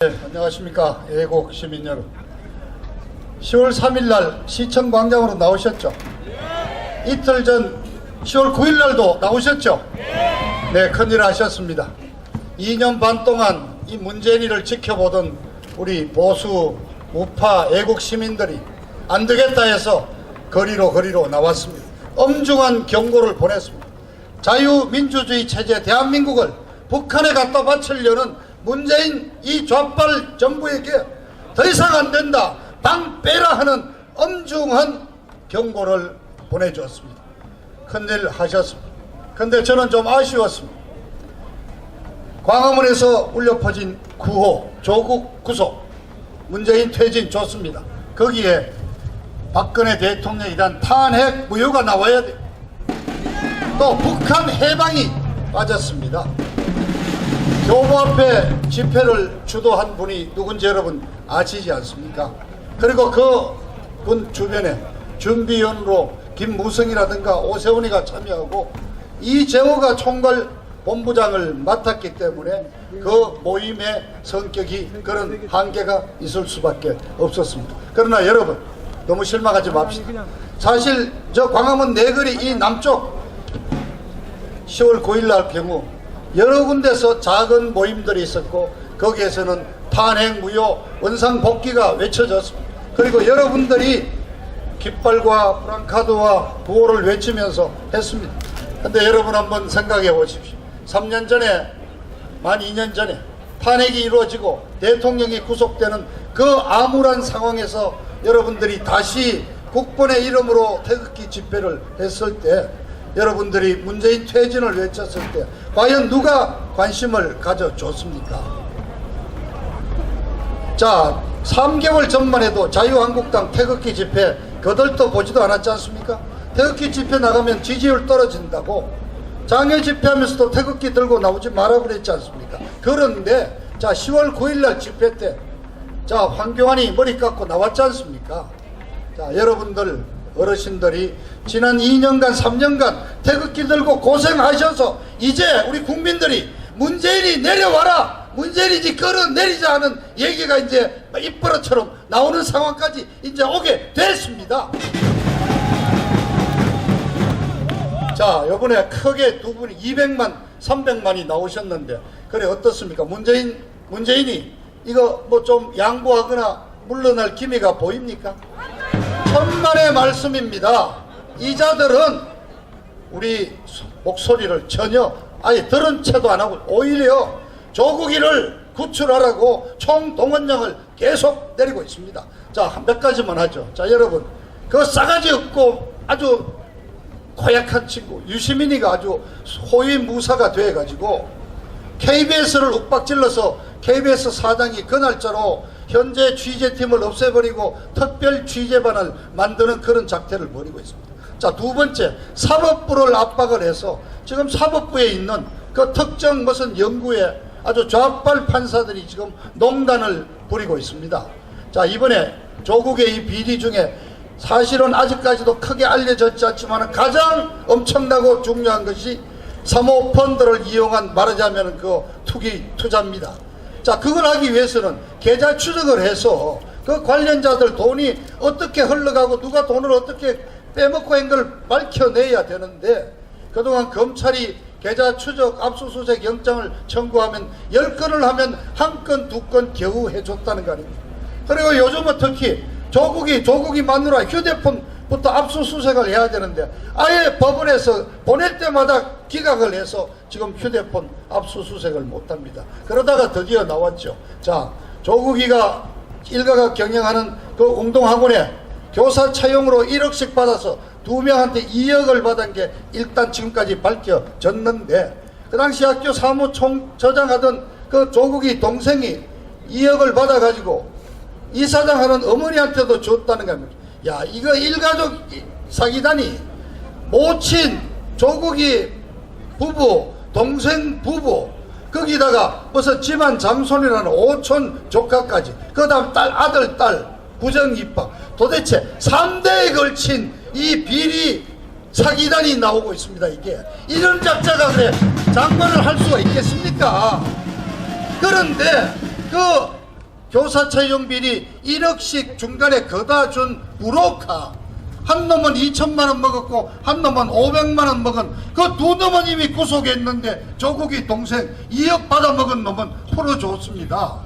네, 안녕하십니까 애국 시민 여러분. 10월 3일 날 시청 광장으로 나오셨죠? 이틀 전 10월 9일 날도 나오셨죠? 네, 큰일 하셨습니다. 2년 반 동안 이 문재인이를 지켜보던 우리 보수 우파 애국 시민들이 안 되겠다 해서 거리로 나왔습니다. 엄중한 경고를 보냈습니다. 자유민주주의 체제 대한민국을 북한에 갖다 바치려는 문재인 이 좌빨 정부에게 더 이상 안 된다, 당 빼라 하는 엄중한 경고를 보내주었습니다. 큰일 하셨습니다. 근데 저는 좀 아쉬웠습니다. 광화문에서 울려 퍼진 구호, 조국 구속, 문재인 퇴진 좋습니다. 거기에 박근혜 대통령에 대한 탄핵 무효가 나와야 돼요. 또 북한 해방이 빠졌습니다. 교보 앞에 집회를 주도한 분이 누군지 여러분 아시지 않습니까? 그리고 그 분 주변에 준비위원으로 김무성이라든가 오세훈이가 참여하고 이재호가 총괄 본부장을 맡았기 때문에 그 모임의 성격이 그런 한계가 있을 수밖에 없었습니다. 그러나 여러분 너무 실망하지 맙시다. 사실 저 광화문 내거리 이 남쪽 10월 9일 날 경우 여러 군데서 작은 모임들이 있었고 거기에서는 탄핵 무효 원상 복귀가 외쳐졌습니다. 그리고 여러분들이 깃발과 프랑카드와 구호를 외치면서 했습니다. 근데 여러분 한번 생각해 보십시오. 3년 전에 만 2년 전에 탄핵이 이루어지고 대통령이 구속되는 그 암울한 상황에서 여러분들이 다시 국본의 이름으로 태극기 집회를 했을 때 여러분들이 문재인 퇴진을 외쳤을 때 과연 누가 관심을 가져줬습니까? 자, 3개월 전만 해도 자유한국당 태극기 집회 거들떠 보지도 않았지 않습니까? 태극기 집회 나가면 지지율 떨어진다고 장외 집회하면서도 태극기 들고 나오지 마라 그랬지 않습니까? 그런데 자 10월 9일날 집회 때 자 황교안이 머리 깎고 나왔지 않습니까? 자 여러분들 어르신들이 지난 2년간 3년간 태극기 들고 고생하셔서 이제 우리 국민들이 문재인이 내려와라, 문재인이지 끌어내리자 하는 얘기가 이제 입버릇처럼 나오는 상황까지 이제 오게 됐습니다. 자 이번에 크게 두 분이 200만 300만이 나오셨는데 그래 어떻습니까? 문재인이 이거 뭐 좀 양보하거나 물러날 기미가 보입니까? 천만의 말씀입니다. 이자들은 우리 목소리를 전혀 아예 들은 채도 안 하고 오히려 조국이를 구출하라고 총동원령을 계속 내리고 있습니다. 자, 몇 가지만 하죠. 자, 여러분 그 싸가지 없고 아주 고약한 친구 유시민이가 아주 호위무사가 돼가지고 KBS를 윽박질러서 KBS 사장이 그 날짜로 현재 취재팀을 없애버리고 특별 취재반을 만드는 그런 작태를 벌이고 있습니다. 자, 두 번째, 사법부를 압박을 해서 지금 사법부에 있는 그 특정 무슨 연구에 아주 좌빨 판사들이 지금 농단을 부리고 있습니다. 자, 이번에 조국의 이 비리 중에 사실은 아직까지도 크게 알려졌지 않지만 가장 엄청나고 중요한 것이 사모펀드를 이용한 말하자면 그 투자입니다. 자, 그걸 하기 위해서는 계좌 추적을 해서 그 관련자들 돈이 어떻게 흘러가고 누가 돈을 어떻게 빼먹고 한 걸 밝혀내야 되는데 그동안 검찰이 계좌 추적 압수수색 영장을 청구하면 10건을 하면 1건, 2건 겨우 해줬다는 거 아닙니까? 그리고 요즘은 특히 조국이 마누라 휴대폰부터 압수수색을 해야 되는데 아예 법원에서 보낼 때마다 기각을 해서 지금 휴대폰 압수수색을 못합니다. 그러다가 드디어 나왔죠. 자, 조국이가 일가가 경영하는 그 운동학원에 교사 차용으로 1억씩 받아서 2명한테 2억을 받은 게 일단 지금까지 밝혀졌는데 그 당시 학교 사무총 저장하던 그 조국이 동생이 2억을 받아가지고 이사장하는 어머니한테도 줬다는 겁니다. 야, 이거 일가족 사기다니. 모친 조국이 부부, 동생 부부, 거기다가 무슨 집안 장손이라는 5촌 조카까지, 그 다음 딸, 아들, 딸, 부정 입학, 도대체 3대에 걸친 이 비리 사기단이 나오고 있습니다. 이게 이런 작자가 그래 장관을 할 수가 있겠습니까? 그런데 그 교사 채용비리 1억씩 중간에 거다 준 부로카, 한 놈은 2천만 원 먹었고 한 놈은 500만 원 먹은 그 두 놈은 이미 구속했는데 조국이 동생 2억 받아 먹은 놈은 풀어줬습니다.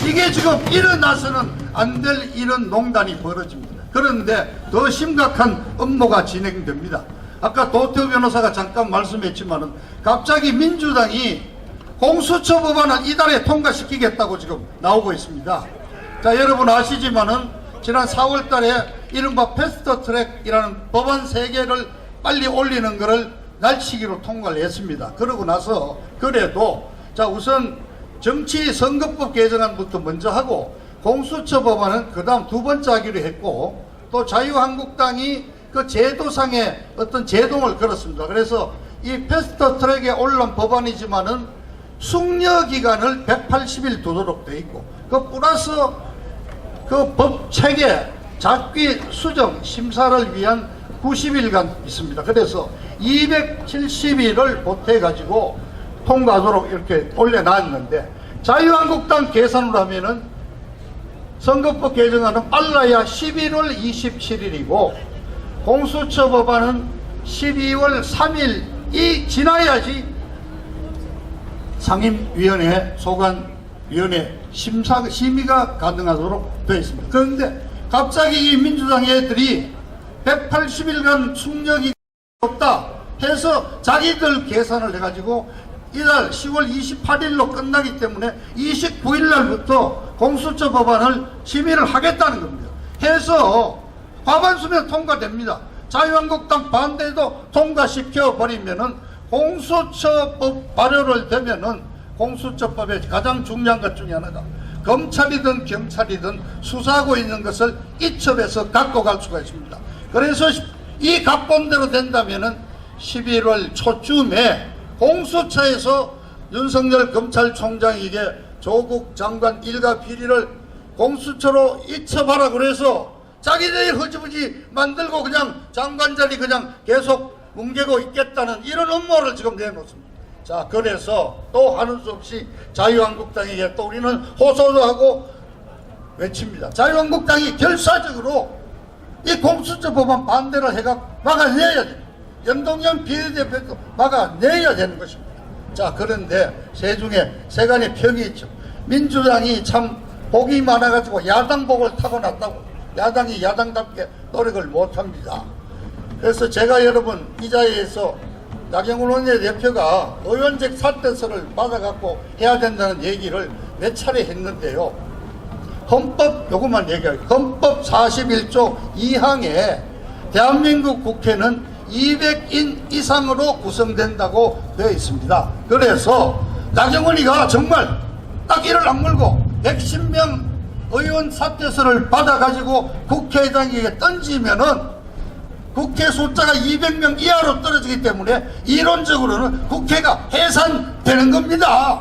이게 지금 일어나서는 안 될 이런 농단이 벌어집니다. 그런데 더 심각한 업무가 진행됩니다. 아까 도태우 변호사가 잠깐 말씀했지만은 갑자기 민주당이 공수처 법안을 이달에 통과시키겠다고 지금 나오고 있습니다. 자, 여러분 아시지만은 지난 4월 달에 이른바 패스트 트랙이라는 법안 3개를 빨리 올리는 것을 날치기로 통과를 했습니다. 그러고 나서 그래도 자, 우선 정치 선거법 개정안부터 먼저 하고 공수처 법안은 그 다음 두 번째 하기로 했고, 또 자유한국당이 그 제도상의 어떤 제동을 걸었습니다. 그래서 이 패스트 트랙에 올라온 법안이지만은 숙려 기간을 180일 두도록 돼 있고, 그 플러스 그 법 체계 작기 수정 심사를 위한 90일간 있습니다. 그래서 270일을 보태 가지고 통과하도록 이렇게 올려놨는데, 자유한국당 계산으로 하면은 선거법 개정안은 빨라야 11월 27일이고 공수처 법안은 12월 3일이 지나야지 상임위원회, 소관위원회 심의가 가능하도록 되어 있습니다. 그런데 갑자기 이 민주당 애들이 180일간 숙려기간이 없다 해서 자기들 계산을 해가지고 이달 10월 28일로 끝나기 때문에 29일 날부터 공수처 법안을 심의를 하겠다는 겁니다. 해서 과반수면 통과됩니다. 자유한국당 반대도 통과시켜 버리면은 공수처법 발효를 되면은 공수처법의 가장 중요한 것 중에 하나가 검찰이든 경찰이든 수사하고 있는 것을 이첩해서 갖고 갈 수가 있습니다. 그래서 이 각본대로 된다면은 11월 초쯤에 공수처에서 윤석열 검찰총장에게 조국 장관 일가 비리를 공수처로 이첩하라 그래서 자기들이 흐지부지 만들고 그냥 장관 자리 그냥 계속 뭉개고 있겠다는 이런 음모를 지금 내놓습니다. 자, 그래서 또 하는 수 없이 자유한국당에게 또 우리는 호소도 하고 외칩니다. 자유한국당이 결사적으로 이 공수처 법안 반대를 해가 막아내야 됩니다. 연동형 비례대표도 막아내야 되는 것입니다. 자, 그런데 세중에 세간의 벽이 있죠. 민주당이 참 복이 많아가지고 야당 복을 타고났다고 야당이 야당답게 노력을 못합니다. 그래서 제가 여러분 이 자리에서 나경원 원내대표가 의원직 사퇴서를 받아갖고 해야 된다는 얘기를 몇 차례 했는데요. 헌법 요것만 얘기해요. 헌법 41조 2항에 대한민국 국회는 200인 이상으로 구성된다고 되어 있습니다. 그래서 나경원이가 정말 딱 이를 악물고 110명 의원 사퇴서를 받아가지고 국회의장에게 던지면은 국회 숫자가 200명 이하로 떨어지기 때문에 이론적으로는 국회가 해산되는 겁니다.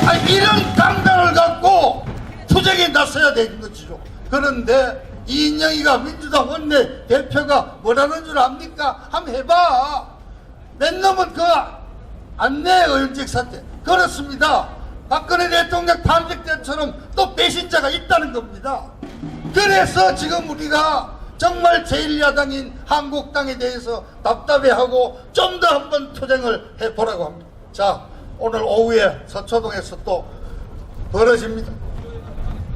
아니, 이런 강단을 갖고 투쟁에 나서야 되는 거죠. 그런데 이인영이가 민주당 원내대표가 뭐라는 줄 압니까? 한번 해봐. 몇 놈은 그 안내 의원직 사퇴. 그렇습니다. 박근혜 대통령 탄핵 때처럼 또 배신자가 있다는 겁니다. 그래서 지금 우리가 정말 제1야당인 한국당에 대해서 답답해하고 좀 더 한번 투쟁을 해보라고 합니다. 자, 오늘 오후에 서초동에서 또 벌어집니다.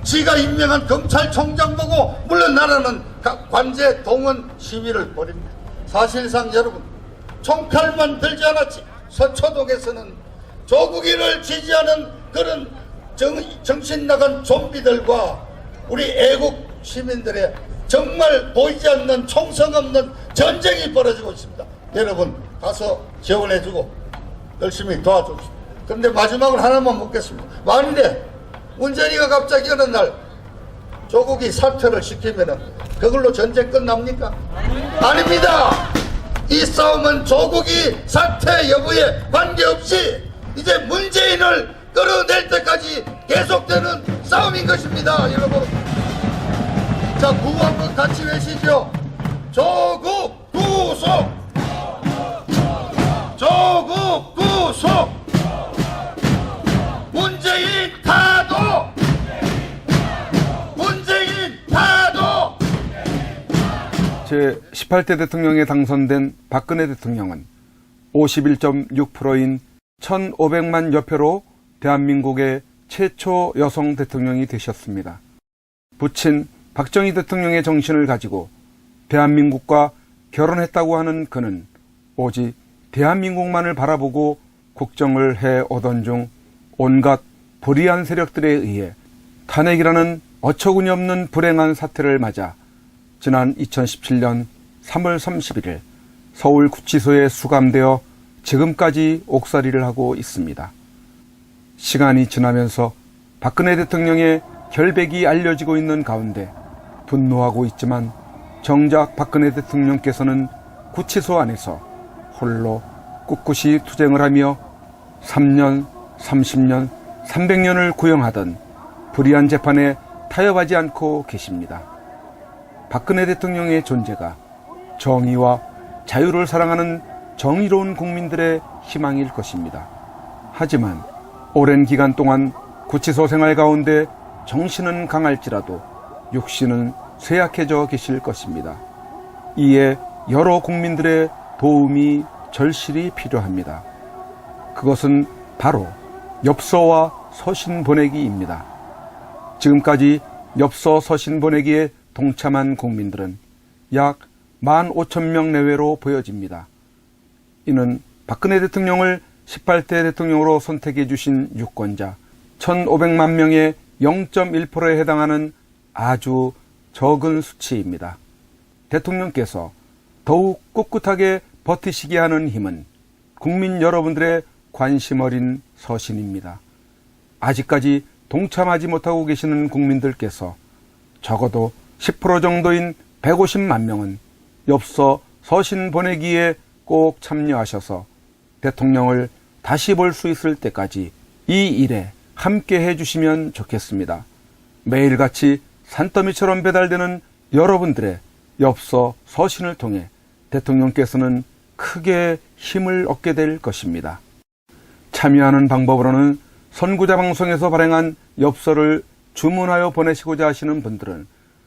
지가 임명한 검찰총장 보고 물러나라는 관제 동원 시위를 벌입니다. 사실상 여러분 총칼만 들지 않았지 서초동에서는 조국이를 지지하는 그런 정신 나간 좀비들과 우리 애국 시민들의 정말 보이지 않는 총성 없는 전쟁이 벌어지고 있습니다. 여러분 가서 지원해주고 열심히 도와줍시다. 그런데 마지막으로 하나만 묻겠습니다. 만일에 문재인이가 갑자기 어느 날 조국이 사퇴를 시키면은 그걸로 전쟁 끝납니까? 아닙니다. 이 싸움은 조국이 사퇴 여부에 관계없이 이제 문재인을 끌어낼 때까지 계속되는 싸움인 것입니다. 여러분, 자, 구호 한번 같이 외치죠. 조국 구속, 조국 구속, 문재인 타도 제18대 대통령에 당선된 박근혜 대통령은 51.6%인 1,500만 여표로 대한민국의 최초 여성 대통령이 되셨습니다. 부친 박정희 대통령의 정신을 가지고 대한민국과 결혼했다고 하는 그는 오직 대한민국만을 바라보고 국정을 해오던 중 온갖 불의한 세력들에 의해 탄핵이라는 어처구니 없는 불행한 사태를 맞아 지난 2017년 3월 31일 서울구치소에 수감되어 지금까지 옥살이를 하고 있습니다. 시간이 지나면서 박근혜 대통령의 결백이 알려지고 있는 가운데 분노하고 있지만 정작 박근혜 대통령께서는 구치소 안에서 홀로 꿋꿋이 투쟁을 하며 3년, 30년, 300년을 구형하던 불의한 재판에 타협하지 않고 계십니다. 박근혜 대통령의 존재가 정의와 자유를 사랑하는 정의로운 국민들의 희망일 것입니다. 하지만 오랜 기간 동안 구치소 생활 가운데 정신은 강할지라도 육신은 쇠약해져 계실 것입니다. 이에 여러 국민들의 도움이 절실히 필요합니다. 그것은 바로 엽서와 서신 보내기입니다. 지금까지 엽서 서신 보내기에 동참한 국민들은 약 15,000명 내외로 보여집니다. 이는 박근혜 대통령을 18대 대통령으로 선택해 주신 유권자 1,500만 명의 0.1%에 해당하는 아주 적은 수치입니다. 대통령께서 더욱 꿋꿋하게 버티시게 하는 힘은 국민 여러분들의 관심 어린 서신입니다. 아직까지 동참하지 못하고 계시는 국민들께서 적어도 10% 정도인 150만 명은 엽서 서신 보내기에 꼭 참여하셔서 대통령을 다시 볼 수 있을 때까지 이 일에 함께 해주시면 좋겠습니다. 매일같이 산더미처럼 배달되는 여러분들의 엽서 서신을 통해 대통령께서는 크게 힘을 얻게 될 것입니다. 참여하는 방법으로는 선구자 방송에서 발행한 엽서를 주문하여 보내시고자 하시는 분들은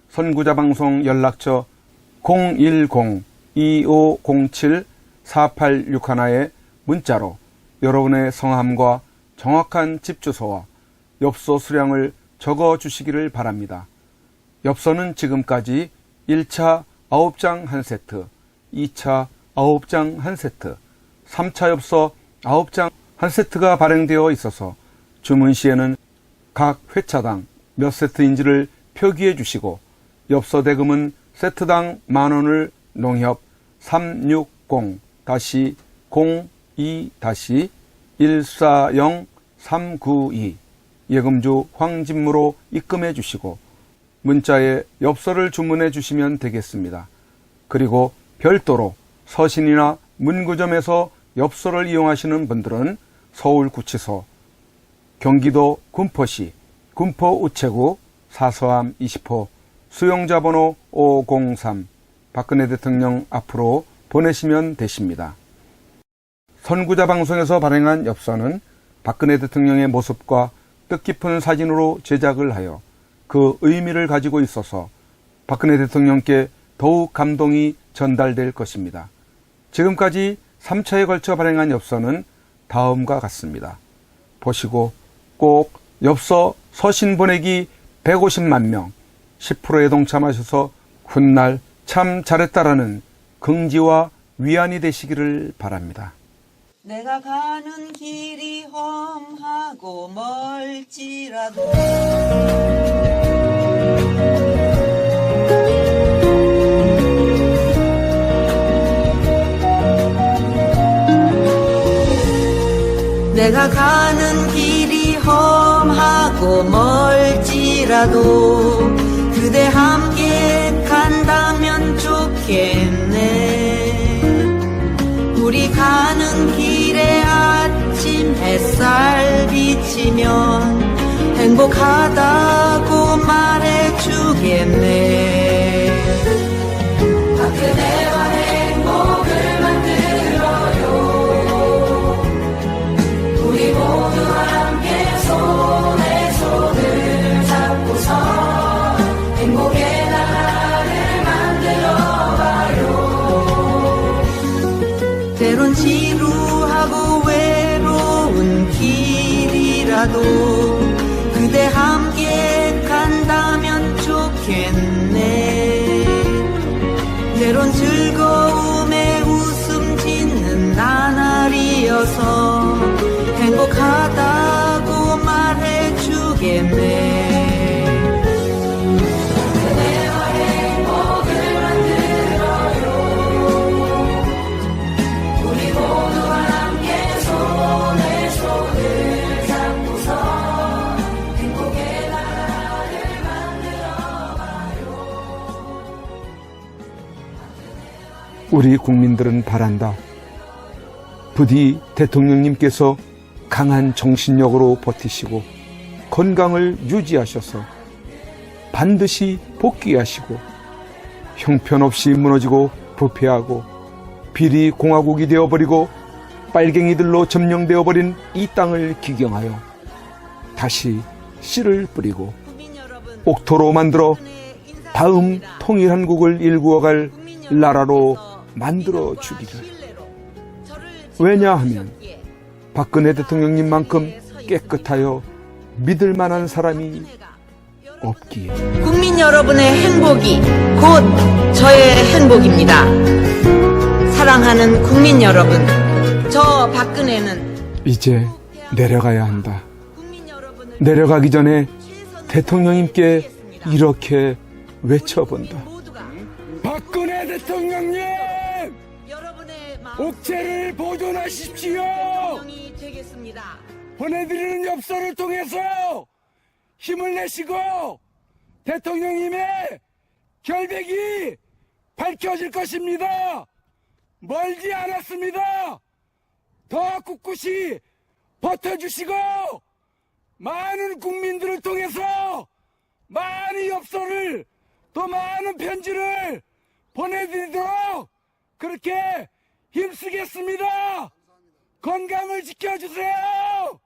선구자 방송 연락처 010-2507-4861에 문자로 여러분의 성함과 정확한 집 주소와 엽서 수량을 적어 주시기를 바랍니다. 엽서는 지금까지 1차 9장 1세트, 2차 9장 1세트, 3차 엽서 9장 1세트가 발행되어 있어서 주문 시에는 각 회차당 몇 세트인지를 표기해 주시고 엽서 대금은 세트당 10,000원을 농협 360-02-140-392 예금주 황진무로 입금해 주시고 문자에 엽서를 주문해 주시면 되겠습니다. 그리고 별도로 서신이나 문구점에서 엽서를 이용하시는 분들은 서울구치소, 경기도 군포시 군포우체구 사서함 20호 수용자번호 503 박근혜 대통령 앞으로 보내시면 되십니다. 선구자 방송에서 발행한 엽서는 박근혜 대통령의 모습과 뜻깊은 사진으로 제작을 하여 그 의미를 가지고 있어서 박근혜 대통령께 더욱 감동이 전달될 것입니다. 지금까지 3차에 걸쳐 발행한 엽서는 다음과 같습니다. 보시고 꼭 엽서 서신 보내기 150만 명 10%에 동참하셔서 훗날 참 잘했다라는 긍지와 위안이 되시기를 바랍니다. 내가 가는 길이 험하고 멀지라도 내가 가는 길이 험하고 멀지라도 그대 함께 간다면 좋겠네. 우리 가는 길에 아침 햇살 비치면 행복하다고 말해주겠네. 그대와 행복을 만들어요. 우리 모두 함께 손에 손을 잡고서 행복의 나라를 만들어봐. 받겠네. 우리 국민들은 바란다. 부디 대통령님께서 강한 정신력으로 버티시고 건강을 유지하셔서 반드시 복귀하시고 형편없이 무너지고 부패하고 비리 공화국이 되어버리고 빨갱이들로 점령되어버린 이 땅을 기경하여 다시 씨를 뿌리고 옥토로 만들어 다음 통일한국을 일구어갈 나라로 만들어 주기를. 왜냐하면 박근혜 대통령님만큼 깨끗하여 믿을 만한 사람이 없기에. 국민 여러분의 행복이 곧 저의 행복입니다. 사랑하는 국민 여러분, 저 박근혜는 이제 내려가야 한다. 내려가기 전에 대통령님께 이렇게 외쳐본다. 박근혜 대통령님! 옥체를 보존하십시오! 보내드리는 엽서를 통해서 힘을 내시고 대통령님의 결백이 밝혀질 것입니다. 멀지 않았습니다. 더 꿋꿋이 버텨주시고 많은 국민들을 통해서 많은 엽서를 또 많은 편지를 보내드리도록 그렇게 힘쓰겠습니다. 건강을 지켜주세요.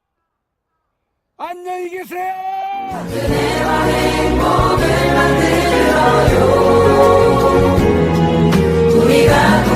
안녕히 계세요. 은혜와 행복을 만들어요. 우리가